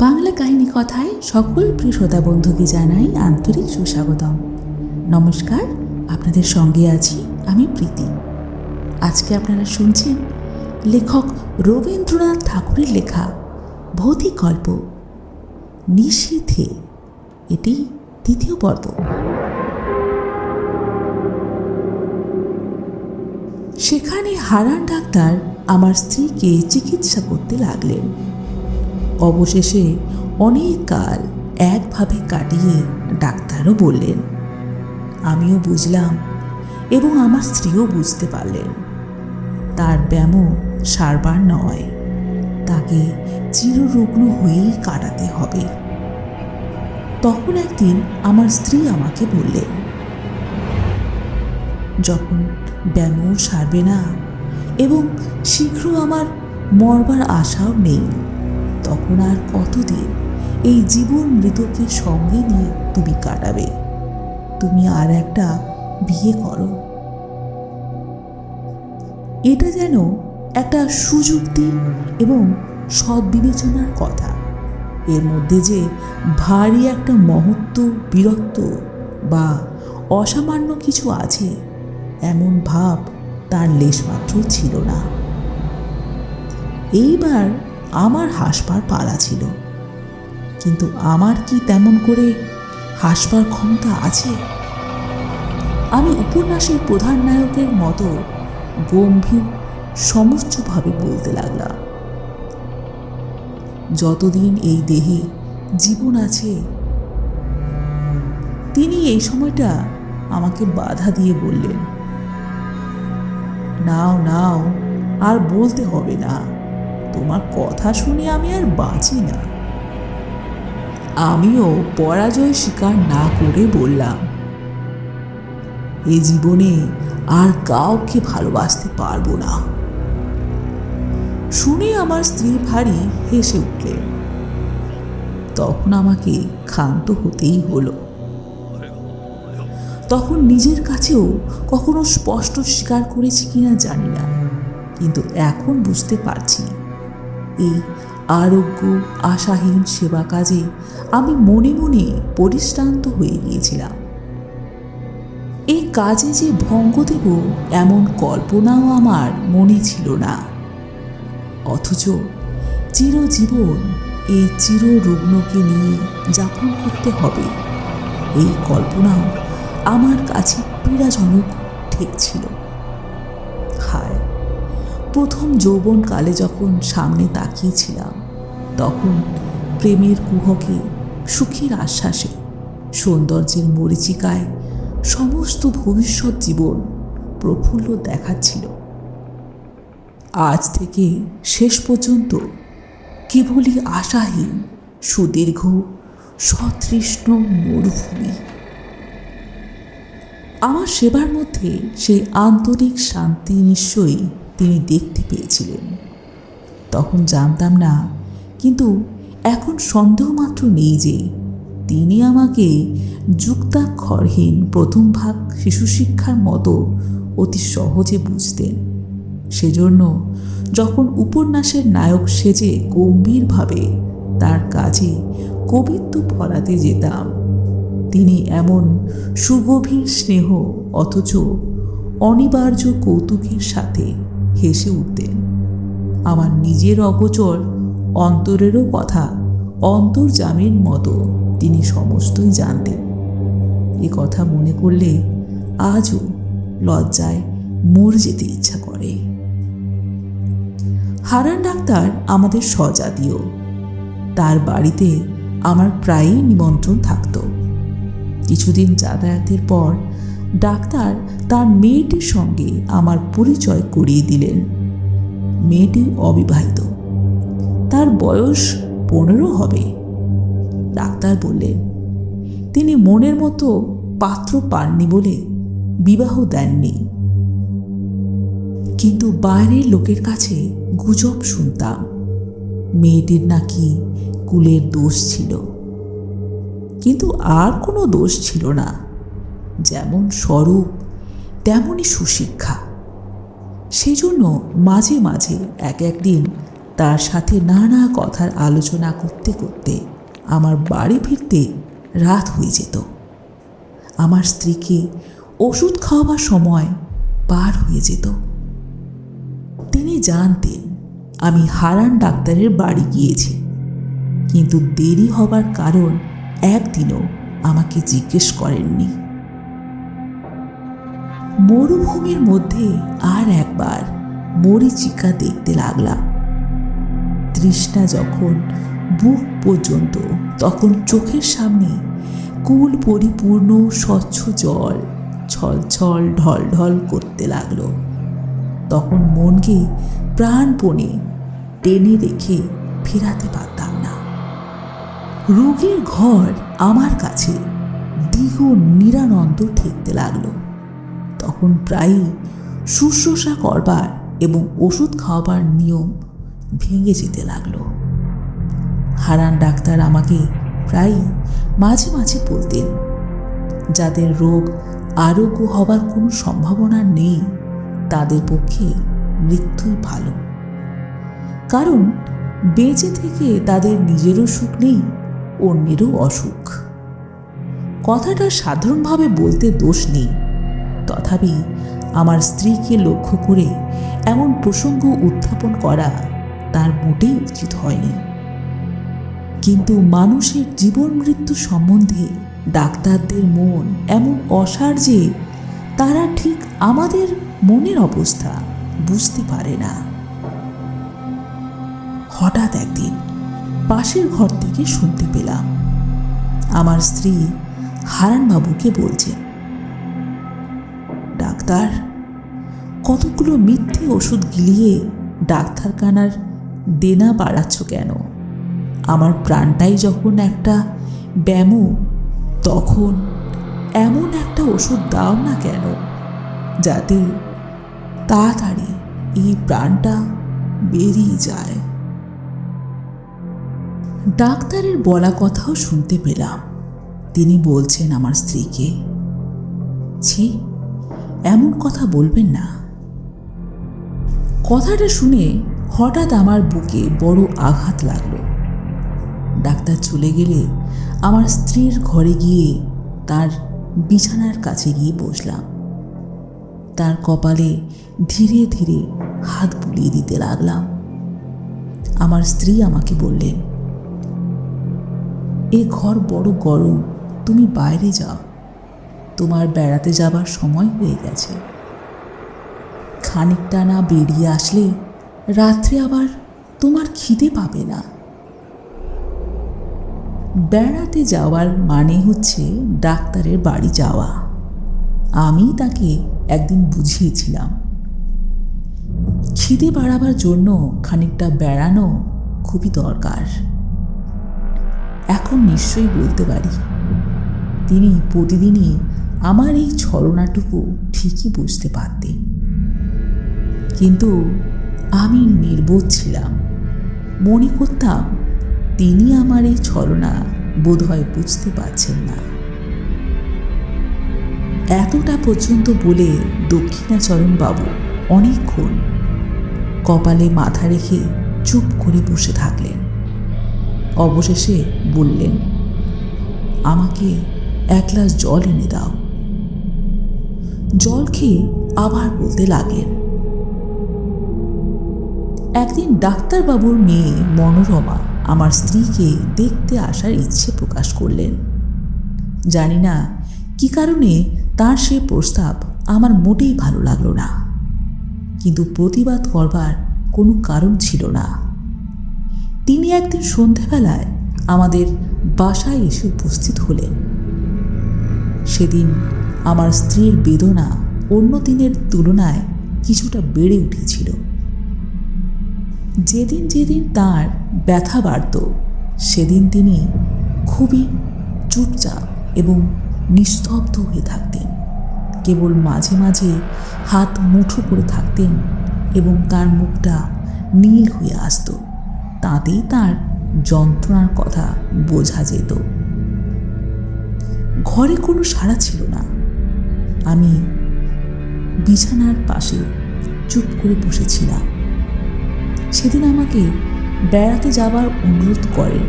বাংলা কাহিনী কথায় সকল প্রিয় শ্রোতা বন্ধুকে জানাই আন্তরিক সুস্বাগতম। নমস্কার, আপনাদের সঙ্গে আছি আমি প্রীতি। আজকে আপনারা শুনছেন লেখক রবীন্দ্রনাথ ঠাকুরের লেখা ভৌতিক গল্প নিশীথে। এটি দ্বিতীয় পর্ব। সেখানে হারান ডাক্তার আমার স্ত্রীকে চিকিৎসা করতে লাগলেন। অবশেষে অনেক কাল একভাবে কাটিয়ে ডাক্তারও বললেন, আমিও বুঝলাম এবং আমার স্ত্রীও বুঝতে পারলেন তার ব্যামো সারবার নয়, তাকে চিররুগ্ন হয়েই কাটাতে হবে। তখন একদিন আমার স্ত্রী আমাকে বললেন, যখন ব্যামো সারবে না এবং শীঘ্র আমার মরবার আশাও নেই, তখন আর কতদিন এই জীবন মৃতকে সঙ্গে নিয়ে তুমি কাটাবে? তুমি আর একটা বিয়ে করো। এটা যেন একটা সুযুক্তি এবং সদ্বিবেচনার কথা। এর মধ্যে যে ভারী একটা মহত্ব, বীরত্ব বা অসামান্য কিছু আছে এমন ভাব তার লেশমাত্র ছিল না। এইবার আমার হাসবার পালা ছিল, কিন্তু আমার কি তেমন করে হাসবার ক্ষমতা আছে? আমি উপন্যাসের প্রধান নায়কের মতো গম্ভীর সমস্তভাবে বলতে লাগলাম, যতদিন এই দেহে জীবন আছে। তিনি এই সময়টা আমাকে বাধা দিয়ে বললেন, নাও নাও, আর বলতে হবে না, তোমার কথা শুনে আমি আর বাঁচি না। আমিও পরাজয় স্বীকার না করে বললাম, এ জীবনে আর কাউকে ভালোবাসতে পারবো না। শুনে আমার স্ত্রী ভারী হেসে উঠলেন। তখন আমাকে ক্ষান্ত হতেই হলো। তখন নিজের কাছেও কখনো স্পষ্ট স্বীকার করেছি কিনা জানি না, কিন্তু এখন বুঝতে পারছি এই আরোগ্য আশাহীন সেবা কাজে আমি মনে মনে পরিশ্রান্ত হয়ে গিয়েছিলাম। এই কাজে যে ভঙ্গ দেব এমন কল্পনাও আমার মনে ছিল না। অথচ চিরজীবন এই চিররুগ্নকে নিয়ে যাপন করতে হবে, এই কল্পনাও আমার কাছে পীড়াজনক ঠেকছিল। হায়, প্রথম যৌবনকালে যখন সামনে তাকিয়েছিলাম, তখন প্রেমের কুহকে, সুখের আশ্বাসে, সৌন্দর্যের মরীচিকায় সমস্ত ভবিষ্যৎ জীবন প্রফুল্ল দেখাচ্ছিল। আজ থেকে শেষ পর্যন্ত কেবলই আশাহীন সুদীর্ঘ সতৃষ্ণ মরুভূমি। আমার সেবার মধ্যে সেই আন্তরিক শান্তি নিশ্চয়ই তিনি দেখতে পেয়েছিলেন। তখন জানতাম না, কিন্তু এখন সন্দেহ মাত্র নেই যে তিনি আমাকে যুক্তাক্ষরহীন প্রথম ভাগ শিশু শিক্ষার মতো অতি সহজে বুঝতেন। সেজন্য যখন উপন্যাসের নায়ক সেজে গম্ভীরভাবে তার কাজে কবিত্ব ফলাতে যেতাম, তিনি এমন সুগভীর স্নেহ অথচ অনিবার্য কৌতুকের সাথে হেসে উঠতেন। আমার নিজের অগোচর অন্তরেরও কথা অন্তর্যামীর মতো তিনি সমস্তই জানতেন। এ কথা মনে করলে আজও লজ্জায় মরে যেতে ইচ্ছা করে। হারান ডাক্তার আমাদের স্বজাতীয়। তার বাড়িতে আমার প্রায়ই নিমন্ত্রণ থাকত। কিছুদিন যাতায়াতের পর ডাক্তার তার মেয়েটির সঙ্গে আমার পরিচয় করিয়ে দিলেন। মেয়েটি অবিবাহিত, তার বয়স 15 হবে। ডাক্তার বললেন, তিনি মনের মতো পাত্র পাননি বলে বিবাহ দেননি। কিন্তু বাইরের লোকের কাছে গুজব শুনতাম, মেয়েটির নাকি কুলের দোষ ছিল। কিন্তু আর কোনো দোষ ছিল না, যেমন স্বরূপ তেমনই সুশিক্ষা। সেজন্য মাঝে মাঝে একদিন তার সাথে নানা কথার আলোচনা করতে করতে আমার বাড়ি ফিরতে রাত হয়ে যেত। আমার স্ত্রীকে ওষুধ খাওয়াবার সময় পার হয়ে যেত। তিনি জানতেন আমি হারান ডাক্তারের বাড়ি গিয়েছি, কিন্তু দেরি হবার কারণ একদিনও আমাকে জিজ্ঞেস করেননি। মরুভূমির মধ্যে আর একবার মরীচিকা দেখতে লাগলাম। তৃষ্ণা যখন বুক পর্যন্ত, তখন চোখের সামনে কুল পরিপূর্ণ স্বচ্ছ জল ছলছল ঢলঢল করতে লাগলো। তখন মনকে প্রাণপণে টেনে রেখে ফেরাতে পারতাম না। রোগীর ঘর আমার কাছে দ্বিগুণ নিরানন্দ ঠেকতে লাগলো। তখন প্রায়ই শুশ্রূষা করবার এবং ওষুধ খাওয়াবার নিয়ম ভেঙে যেতে লাগলো। হারান ডাক্তার আমাকে প্রায়ই মাঝে মাঝে বলতেন, যাদের রোগ আরোগ্য হবার কোনো সম্ভাবনা নেই তাদের পক্ষে মৃত্যুই ভালো, কারণ বেঁচে থেকে তাদের নিজেরও সুখ নেই, অন্যেরও অসুখ। কথাটা সাধারণভাবে বলতে দোষ নেই, তথাপি আমার স্ত্রীকে লক্ষ্য করে এমন প্রসঙ্গ উত্থাপন করা তার মোটেই উচিত হয়নি। কিন্তু মানুষের জীবন মৃত্যু সম্বন্ধে ডাক্তারদের মন এমন অসাড় যে তারা ঠিক আমাদের মনের অবস্থা বুঝতে পারে না। হঠাৎ একদিন পাশের ঘর থেকে শুনতে পেলাম আমার স্ত্রী হারানবাবুকে বলছেন, ডাক্তার, কতগুলো মিথ্যে ওষুধ গিলিয়ে ডাক্তারখানার দেনা বাড়াচ্ছ কেন? আমার প্রাণটাই যখন একটা ব্যামো, তখন এমন একটা ওষুধ দাও না কেন, যাতে তাড়াতাড়ি এই প্রাণটা বেরিয়ে যায়। ডাক্তারের বলা কথাও শুনতে পেলাম। তিনি বলছেন আমার স্ত্রীকে, ছি, এমন কথা বলবেন না। কথাটা শুনে হঠাৎ আমার বুকে বড় আঘাত লাগলো। ডাক্তার চলে গেলে আমার স্ত্রীর ঘরে গিয়ে তার বিছানার কাছে গিয়ে বসলাম। তার কপালে ধীরে ধীরে হাত বুলিয়ে দিতে লাগলাম। আমার স্ত্রী আমাকে বললেন, এ ঘর বড় গরম, তুমি বাইরে যাও, তোমার বেড়াতে যাবার সময় হয়ে গেছে। খানিকটা না বেরিয়ে আসলে রাত্রে আবার তোমার খিদে পাবে না। বেড়াতে যাওয়ার মানে হচ্ছে ডাক্তারের বাড়ি যাওয়া। আমি তাকে একদিন বুঝিয়েছিলাম, খিদে বাড়াবার জন্য খানিকটা বেড়ানো খুবই দরকার। এখন নিশ্চয়ই বলতে পারি তিনি প্রতিদিনই আমার এই ছলনাটুকু ঠিকই বুঝতে পারতেন, কিন্তু আমি নির্বোধ ছিলাম। মনে করতাম তিনি আমার এই ছলনা বোধহয় বুঝতে পারছেন না। এতটা পর্যন্ত বলে দক্ষিণাচরণবাবু অনেকক্ষণ কপালে মাথা রেখে চুপ করে বসে থাকলেন। অবশেষে বললেন, আমাকে এক গ্লাস জল এনে দাও। জল খেয়ে আবার বলতে লাগলেন, একদিন ডাক্তারবাবুর মেয়ে মনোরমা আমার স্ত্রীকে দেখতে আসার ইচ্ছে প্রকাশ করলেন। জানি না কি কারণে তার সে প্রস্তাব আমার মোটেই ভালো লাগলো না, কিন্তু প্রতিবাদ করবার কোনো কারণ ছিল না। তিনি একদিন সন্ধেবেলায় আমাদের বাসায় এসে উপস্থিত হলেন। সেদিন আমার স্ত্রীর বেদনা অন্য দিনের তুলনায় কিছুটা বেড়ে উঠেছিল। যেদিন যেদিন তার ব্যথা বাড়ত, সেদিন তিনি খুবই চুপচাপ এবং নিস্তব্ধ হয়ে থাকতেন। কেবল মাঝে মাঝে হাত মুঠো করে থাকতেন এবং তার মুখটা নীল হয়ে আসত। তাতেই তার যন্ত্রণার কথা বোঝা যেত। ঘরে কোনো সাড়া ছিল না। আমি বিছানার পাশে চুপ করে বসেছিলাম। সেদিন আমাকে বেড়াতে যাবার অনুরোধ করেন।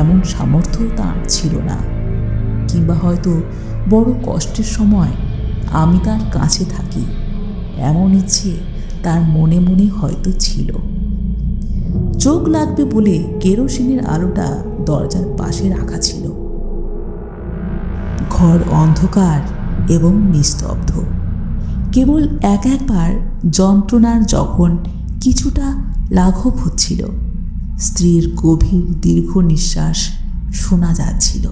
এমন সামর্থ্য তার ছিল না, কিংবা হয়তো বড় কষ্টের সময় আমি তার কাছে থাকি এমন ইচ্ছে তার মনে মনে হয়তো ছিল। চোখ লাগবে বলে কেরোসিনের আলোটা দরজার পাশে রাখা ছিল। ঘর অন্ধকার এবং নিস্তব্ধ। কেবল একবার যন্ত্রণার যখন কিছুটা লাঘব হচ্ছিল, স্ত্রীর গভীর দীর্ঘ নিঃশ্বাস শোনা যাচ্ছিল।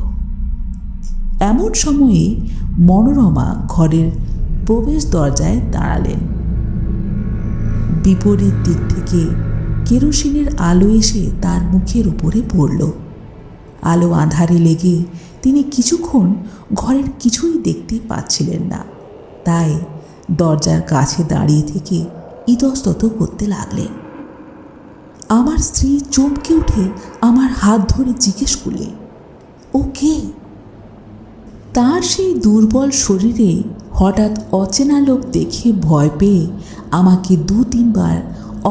এমন সময়ে মনোরমা ঘরের প্রবেশ দরজায় দাঁড়ালেন। বিপরীত দিক থেকে কেরোসিনের আলো এসে তার মুখের উপরে পড়ল। আলো আঁধারে লেগে তিনি কিছুক্ষণ ঘরের কিছুই দেখতে পাচ্ছিলেন না, তাই দরজার কাছে দাঁড়িয়ে থেকে ইতস্তত করতে লাগলেন। আমার স্ত্রী চমকে উঠে আমার হাত ধরে জিজ্ঞেস করলেন, ও কে? তার সেই দুর্বল শরীরে হঠাৎ অচেনা লোক দেখে ভয় পেয়ে আমাকে 2-3 বার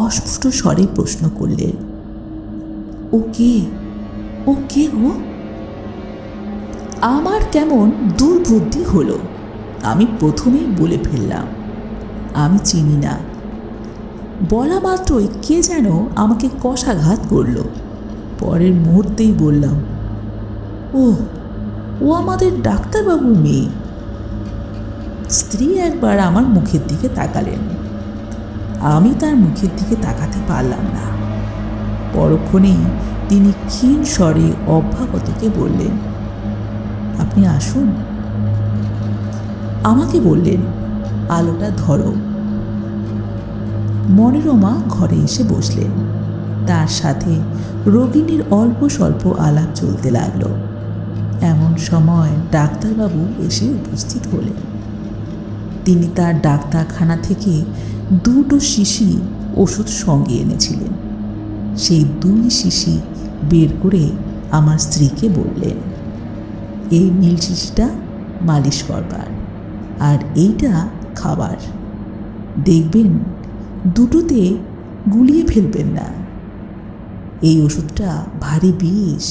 অস্ফুট স্বরে প্রশ্ন করলেন, ও কে? ও কে গো? আমার কেমন দুর্বুদ্ধি হলো। আমি প্রথমেই বলে ফেললাম, আমি চিনি না। বলা মাত্রই কে যেন আমাকে কষাঘাত করল। পরের মুহূর্তেই বললাম, ও আমাদের ডাক্তারবাবুর মেয়ে। স্ত্রী একবার আমার মুখের দিকে তাকালেন। আমি তার মুখের দিকে তাকাতে পারলাম না। পরক্ষণেই তিনি ক্ষীণ স্বরে অভ্যাগতকে বললেন, আপনি আসুন। আমাকে বললেন, আলোটা ধরো। মনোরমা ঘরে এসে বসলেন। তার সাথে রোগিণীর অল্প স্বল্প আলাপ চলতে লাগল। এমন সময় ডাক্তারবাবু এসে উপস্থিত হলেন। তিনি তার ডাক্তারখানা থেকে 2 শিশি ওষুধ সঙ্গে এনেছিলেন। সেই 2 শিশি বের করে আমার স্ত্রীকে বললেন, এই নীল শিশিটা মালিশ করবার, আর এইটা খাবার। দেখবেন দুটোতে গুলিয়ে ফেলবেন না। এই ওষুধটা ভারী বিষ।